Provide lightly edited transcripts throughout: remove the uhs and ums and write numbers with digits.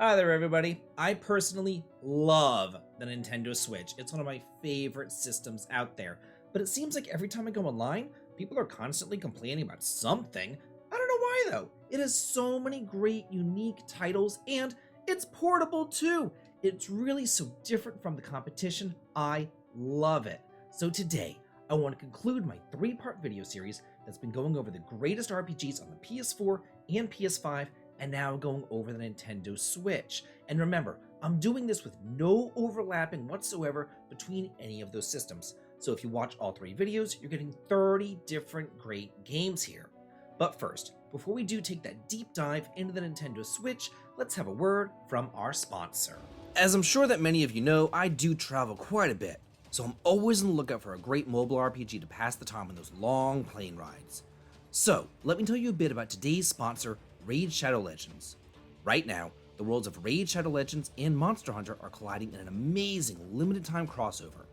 Hi there everybody. I personally love the Nintendo Switch. It's one of my favorite systems out there. But it seems like every time I go online, people are constantly complaining about something. I don't know why though. It has so many great unique titles and it's portable too. It's really so different from the competition. I love it. So today, I want to conclude my 3-part video series that's been going over the greatest RPGs on the PS4 and PS5 and now going over the Nintendo Switch. And remember, I'm doing this with no overlapping whatsoever between any of those systems. So if you watch all 3 videos, you're getting 30 different great games here. But first, before we do take that deep dive into the Nintendo Switch, let's have a word from our sponsor. As I'm sure that many of you know, I do travel quite a bit, so I'm always on the lookout for a great mobile RPG to pass the time on those long plane rides. So, let me tell you a bit about today's sponsor, Raid Shadow Legends. Right now, the worlds of Raid Shadow Legends and Monster Hunter are colliding in an amazing limited time crossover.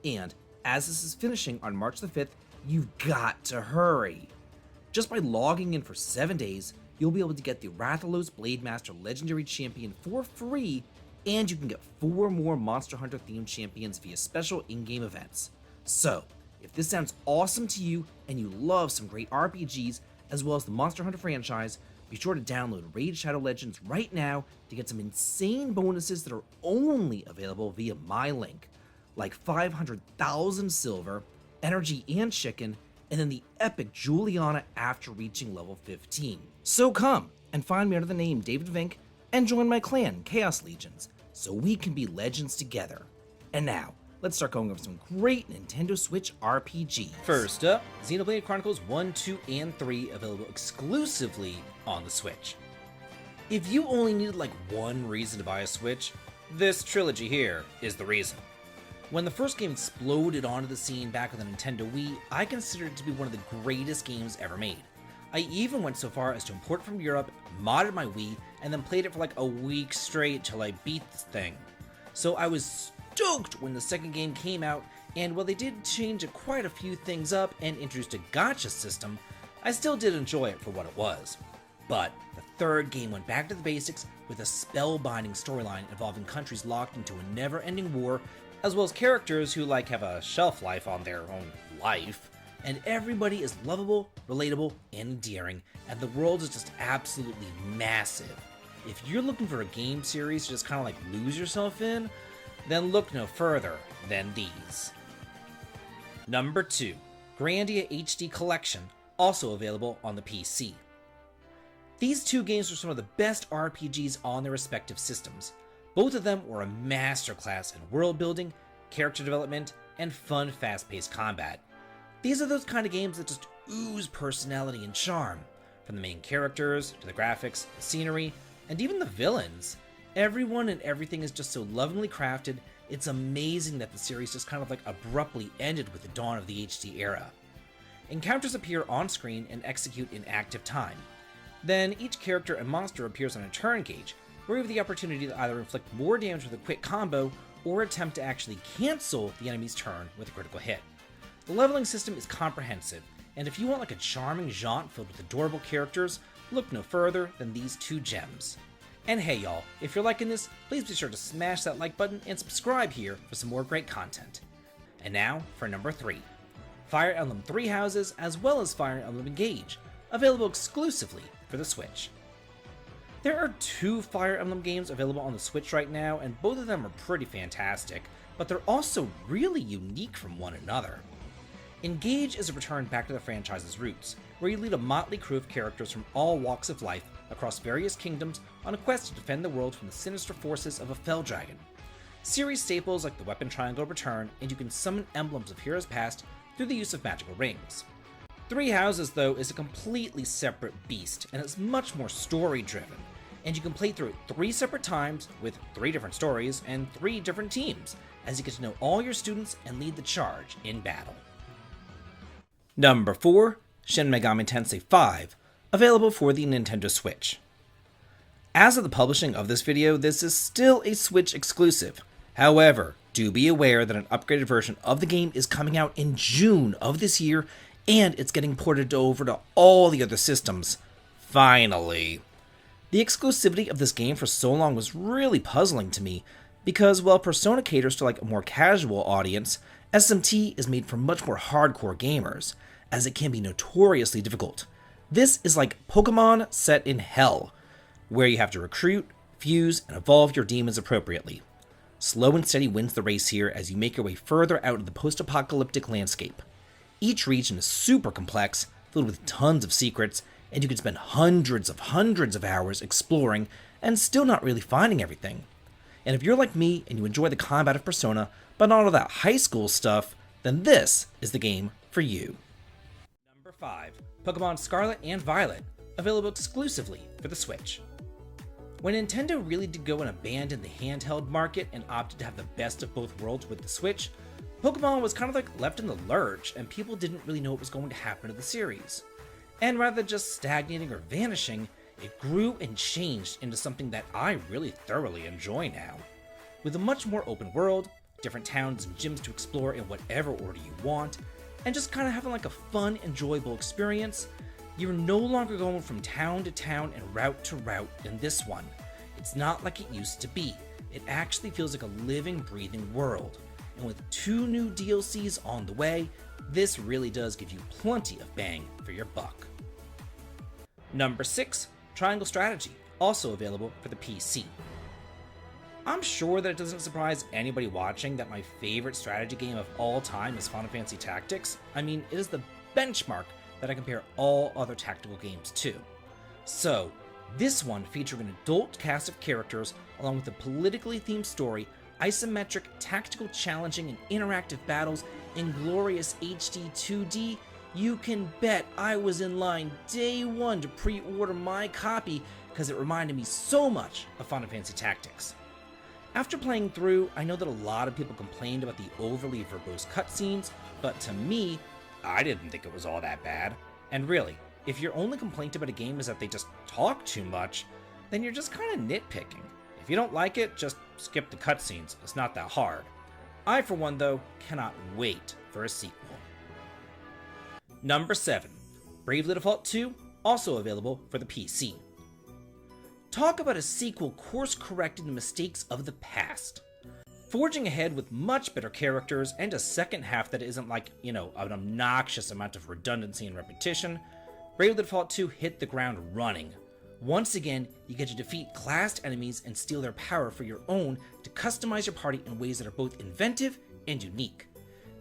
And as this is finishing on March the 5th, you've got to hurry. Just by logging in for 7 days, you'll be able to get the Rathalos Blademaster Legendary Champion for free, and you can get 4 more Monster Hunter themed champions via special in-game events. So, if this sounds awesome to you and you love some great RPGs as well as the Monster Hunter franchise, be sure to download Raid Shadow Legends right now to get some insane bonuses that are only available via my link, like 500,000 silver, energy and chicken, and then the epic Juliana after reaching level 15. So come and find me under the name Davidvinc and join my clan, Chaos Legions, so we can be legends together. And now, let's start going over some great Nintendo Switch RPGs. First up, Xenoblade Chronicles 1, 2, and 3 available exclusively on the Switch. If you only needed like one reason to buy a Switch, this trilogy here is the reason. When the first game exploded onto the scene back on the Nintendo Wii, I considered it to be one of the greatest games ever made. I even went so far as to import it from Europe, modded my Wii, and then played it for like a week straight till I beat this thing. So I was stoked when the second game came out, and while they did change quite a few things up and introduced a gacha system, I still did enjoy it for what it was. But the third game went back to the basics with a spellbinding storyline involving countries locked into a never-ending war, as well as characters who have a shelf life on their own life. And everybody is lovable, relatable, and endearing, and the world is just absolutely massive. If you're looking for a game series to just kind of lose yourself in, then look no further than these. Number 2, Grandia HD Collection, also available on the PC. These 2 games are some of the best RPGs on their respective systems. Both of them were a masterclass in world building, character development, and fun, fast-paced combat. These are those kind of games that just ooze personality and charm, from the main characters, to the graphics, the scenery, and even the villains. Everyone and everything is just so lovingly crafted, it's amazing that the series just kind of abruptly ended with the dawn of the HD era. Encounters appear on screen and execute in active time. Then each character and monster appears on a turn gauge, where you have the opportunity to either inflict more damage with a quick combo, or attempt to actually cancel the enemy's turn with a critical hit. The leveling system is comprehensive, and if you want a charming jaunt filled with adorable characters, look no further than these 2 gems. And hey y'all, if you're liking this, please be sure to smash that like button and subscribe here for some more great content. And now for number 3, Fire Emblem Three Houses as well as Fire Emblem Engage, available exclusively for the Switch. There are 2 Fire Emblem games available on the Switch right now, and both of them are pretty fantastic, but they're also really unique from one another. Engage is a return back to the franchise's roots, where you lead a motley crew of characters from all walks of life across various kingdoms on a quest to defend the world from the sinister forces of a fell dragon. Series staples like the weapon triangle return, and you can summon emblems of heroes past through the use of magical rings. Three Houses, though, is a completely separate beast, and it's much more story-driven, and you can play through it 3 separate times with 3 different stories and 3 different teams, as you get to know all your students and lead the charge in battle. Number 4, Shin Megami Tensei 5, available for the Nintendo Switch. As of the publishing of this video, this is still a Switch exclusive. However, do be aware that an upgraded version of the game is coming out in June of this year, and it's getting ported over to all the other systems. Finally. The exclusivity of this game for so long was really puzzling to me, because while Persona caters to like a more casual audience, SMT is made for much more hardcore gamers, as it can be notoriously difficult. This is like Pokemon set in hell, where you have to recruit, fuse, and evolve your demons appropriately. Slow and steady wins the race here as you make your way further out of the post-apocalyptic landscape. Each region is super complex, filled with tons of secrets, and you can spend hundreds of hours exploring and still not really finding everything. And if you're like me and you enjoy the combat of Persona, but not all that high school stuff, then this is the game for you. Number 5. Pokemon Scarlet and Violet, available exclusively for the Switch. When Nintendo really did go and abandon the handheld market and opted to have the best of both worlds with the Switch, Pokemon was kind of like left in the lurch and people didn't really know what was going to happen to the series. And rather than just stagnating or vanishing, it grew and changed into something that I really thoroughly enjoy now. With a much more open world, different towns and gyms to explore in whatever order you want, and just kind of having like a fun, enjoyable experience, you're no longer going from town to town and route to route in this one. It's not like it used to be. It actually feels like a living, breathing world. And with 2 new DLCs on the way, this really does give you plenty of bang for your buck. Number 6. Triangle Strategy, also available for the PC. I'm sure that it doesn't surprise anybody watching that my favorite strategy game of all time is Final Fantasy Tactics. I mean, it is the benchmark that I compare all other tactical games to. So, this one featuring an adult cast of characters along with a politically themed story, isometric, tactical, challenging, and interactive battles in glorious HD 2D, you can bet I was in line day one to pre-order my copy because it reminded me so much of Final Fantasy Tactics. After playing through, I know that a lot of people complained about the overly verbose cutscenes, but to me, I didn't think it was all that bad. And really, if your only complaint about a game is that they just talk too much, then you're just kind of nitpicking. If you don't like it, just skip the cutscenes. It's not that hard. I, for one, though, cannot wait for a sequel. Number 7. Bravely Default 2, also available for the PC. Talk about a sequel course-correcting the mistakes of the past. Forging ahead with much better characters and a second half that isn't like, an obnoxious amount of redundancy and repetition, Bravely Default 2 hit the ground running. Once again, you get to defeat classed enemies and steal their power for your own to customize your party in ways that are both inventive and unique.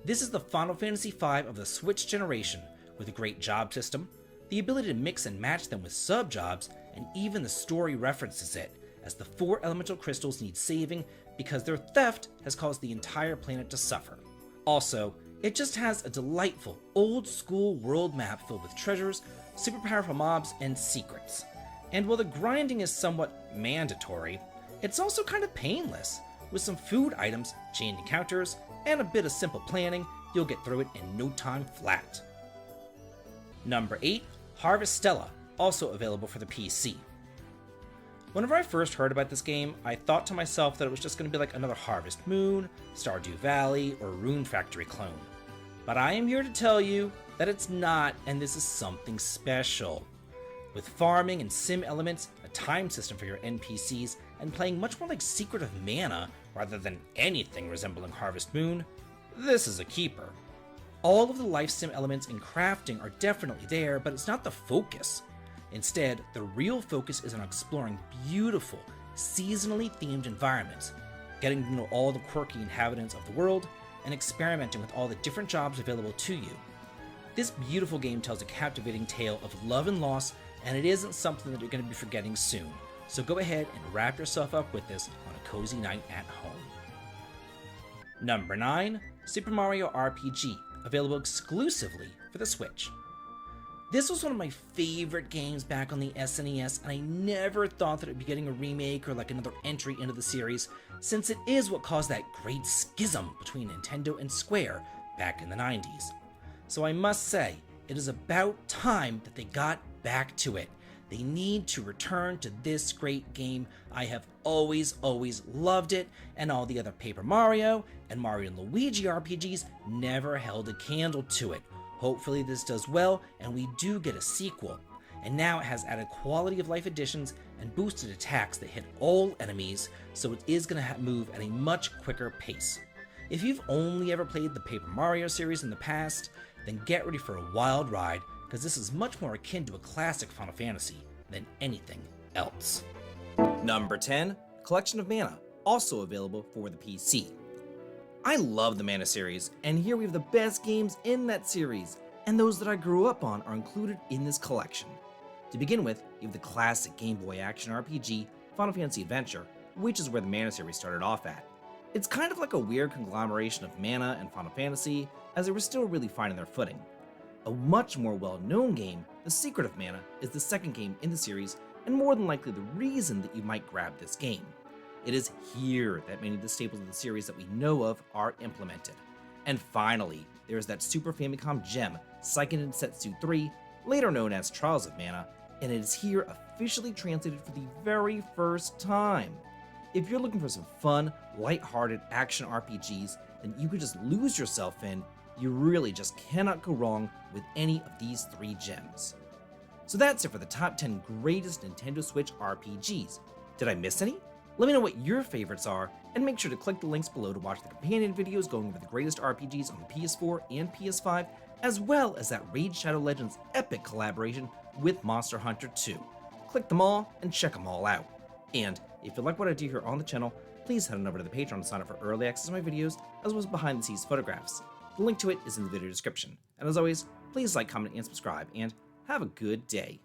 This is the Final Fantasy V of the Switch generation, with a great job system, the ability to mix and match them with sub-jobs, and even the story references it, as the 4 elemental crystals need saving because their theft has caused the entire planet to suffer. Also, it just has a delightful, old-school world map filled with treasures, super powerful mobs, and secrets. And while the grinding is somewhat mandatory, it's also kind of painless. With some food items, chained encounters, and a bit of simple planning, you'll get through it in no time flat. Number 8. Harvestella, also available for the PC. Whenever I first heard about this game, I thought to myself that it was just going to be like another Harvest Moon, Stardew Valley, or Rune Factory clone. But I am here to tell you that it's not, and this is something special. With farming and sim elements, a time system for your NPCs, and playing much more like Secret of Mana rather than anything resembling Harvest Moon, this is a keeper. All of the life sim elements in crafting are definitely there, but it's not the focus. Instead, the real focus is on exploring beautiful, seasonally themed environments, getting to know all the quirky inhabitants of the world, and experimenting with all the different jobs available to you. This beautiful game tells a captivating tale of love and loss, and it isn't something that you're going to be forgetting soon. So go ahead and wrap yourself up with this on a cozy night at home. Number 9. Super Mario RPG, available exclusively for the Switch. This was one of my favorite games back on the SNES, and I never thought that it would be getting a remake or like another entry into the series, since it is what caused that great schism between Nintendo and Square back in the 90s. So I must say, it is about time that they got back to it. They need to return to this great game. I have always loved it, and all the other Paper Mario and Mario and Luigi RPGs never held a candle to it. Hopefully this does well, and we do get a sequel. And now it has added quality of life additions and boosted attacks that hit all enemies, so it is going to move at a much quicker pace. If you've only ever played the Paper Mario series in the past, then get ready for a wild ride, because this is much more akin to a classic Final Fantasy than anything else. Number 10, Collection of Mana, also available for the PC. I love the Mana series, and here we have the best games in that series, and those that I grew up on are included in this collection. To begin with, you have the classic Game Boy action RPG, Final Fantasy Adventure, which is where the Mana series started off at. It's kind of like a weird conglomeration of Mana and Final Fantasy, as they were still really finding their footing. A much more well-known game, The Secret of Mana, is the second game in the series, and more than likely the reason that you might grab this game. It is here that many of the staples of the series that we know of are implemented. And finally, there is that Super Famicom gem, Seiken Densetsu 3, later known as Trials of Mana, and it is here officially translated for the very first time. If you're looking for some fun, light-hearted action RPGs that you could just lose yourself in, you really just cannot go wrong with any of these 3 gems. So that's it for the top 10 greatest Nintendo Switch RPGs. Did I miss any? Let me know what your favorites are, and make sure to click the links below to watch the companion videos going over the greatest RPGs on the PS4 and PS5, as well as that Raid Shadow Legends epic collaboration with Monster Hunter 2. Click them all and check them all out. And if you like what I do here on the channel, please head on over to the Patreon to sign up for early access to my videos, as well as behind the scenes photographs. The link to it is in the video description. And as always, please like, comment, and subscribe, and have a good day.